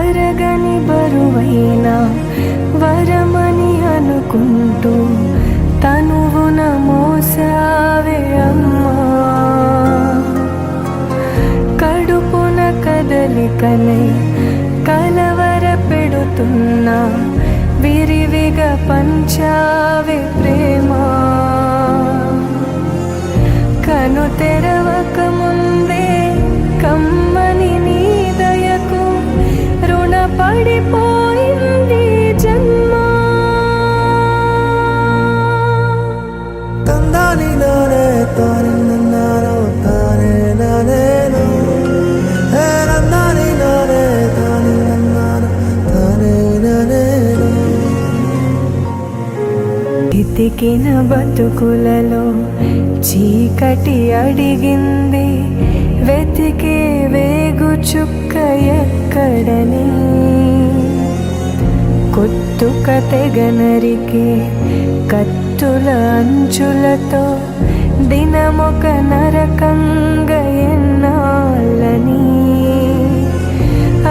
తరగని బరువైన వరమని అనుకుంటూ తనువున మోసావే అమ్మా. కడుపున కదలికలై కలవర పెడుతున్నా విరివిగా పంచావే ప్రేమ. కను తెరవక ముందే కమ్మని నీ దయకు రుణపడిపోయింది జన్మ. తందాని నానే తాని నన్నారో తానే నానేను హే నందాని నానే తాని నన్నారో తానే నానేను. ఇతికిన బతుకులలో చీకటి అడిగింది వెతికే వేగు చుక్క ఎక్కడని. కొత్తుక తెగనరికే కత్తుల అంచులతో దినమొక నరకంగ ఎన్నాళ్ళని.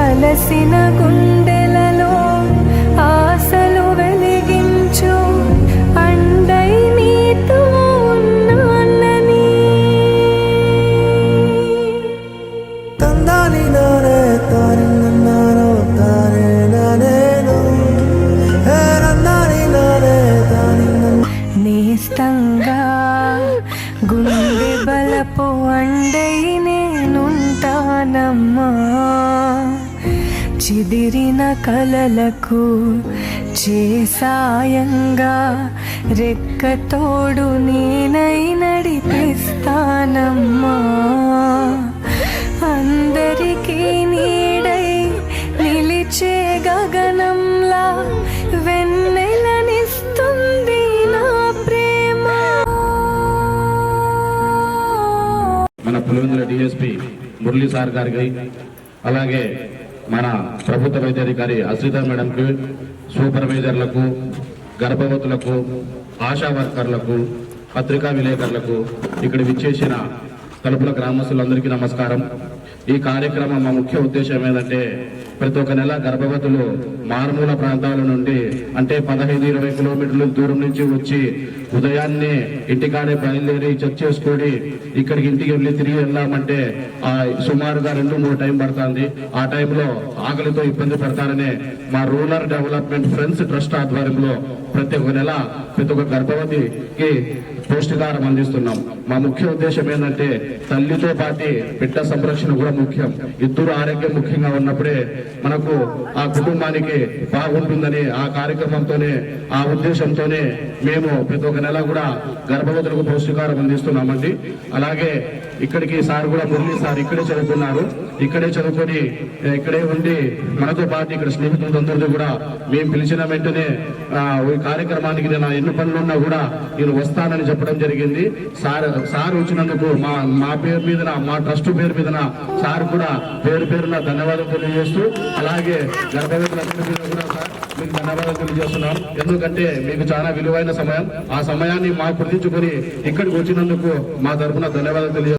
అలసిన గుండెలలో ఆశలు వెలిగించు అండై నీతో ఉన్నానని. తందాని నానే తాని నన్నారో తానే నానేను హే నందాని నానే తాని నేస్తంగా గుండె బలపు అండై నేనుంటానమ్మా. చిదిరిన కలలకు చేసాయంగా రెక్కతోడు నేనై నడిపిస్తానమ్మా. అందరికీ నీడై నిలిచే గగనంలా వెన్నెలనిస్తుంది నా ప్రేమ. మన పులివెందుల డిఎస్పి మురళీ సార్ గారికి, అలాగే మన ప్రభుత్వ వైద్యాధికారి అశ్రిత మేడంకి, సూపర్వైజర్లకు, గర్భవతులకు, ఆశా వర్కర్లకు, పత్రికా విలేకరులకు, ఇక్కడ విచ్చేసిన తలుపుల గ్రామస్తులందరికీ నమస్కారం. ఈ కార్యక్రమం మా ముఖ్య ఉద్దేశం ఏంటంటే, ప్రతి ఒక్క నెల గర్భవతులు మారుమూల ప్రాంతాల నుండి అంటే 15-20 కిలోమీటర్ల దూరం నుంచి వచ్చి ఉదయాన్నే ఇంటికాడే బయలుదేరి చెక్ చేసుకొని ఇక్కడికి ఇంటికి వెళ్ళి తిరిగి వెళ్ళామంటే సుమారుగా 2-3 టైం పడుతుంది. ఆ టైంలో ఆకలితో ఇబ్బంది పడతారనే మా రూరల్ డెవలప్మెంట్ ఫ్రెండ్స్ ట్రస్ట్ ఆధ్వర్యంలో ప్రతి ఒక్క నెల ప్రతి ఒక్క గర్భవతికి పౌష్టికాహారం అందిస్తున్నాం. మా ముఖ్య ఉద్దేశం ఏంటంటే, తల్లితో పాటు బిడ్డ సంరక్షణ కూడా ముఖ్యం. ఇద్దరు ఆరోగ్యం ముఖ్యంగా ఉన్నప్పుడే మనకు ఆ కుటుంబానికి బాగుంటుందని ఆ కార్యక్రమంతోనే ఆ ఉద్దేశంతోనే మేము ప్రతి ఒక్క నెల కూడా గర్భవతులకు పౌష్టికాహారం అందిస్తున్నామండి. అలాగే ఇక్కడికి సార్ కూడా మురళీ సార్ ఇక్కడే చదువుకున్నారు. ఇక్కడే చదువుకొని ఇక్కడే ఉండి మనతో పాటు ఇక్కడ స్నేహితులందరితో కూడా మేము పిలిచిన వెంటనే ఈ కార్యక్రమానికి నేను ఎన్ని పనులున్నా కూడా నేను వస్తానని చెప్పడం జరిగింది. సార్ వచ్చినందుకు మా పేరు మీద మా ట్రస్ట్ పేరు మీద సార్ కూడా పేరున ధన్యవాదాలు తెలియజేస్తూ, అలాగే గర్భవతులందరి మీద కూడా సార్ మీకు ధన్యవాదాలు తెలియజేస్తున్నాం. ఎందుకంటే మీకు చాలా విలువైన సమయం, ఆ సమయాన్ని మాకు గుర్తించుకొని ఇక్కడికి వచ్చినందుకు మా తరఫున ధన్యవాదాలు తెలియజేస్తున్నాం.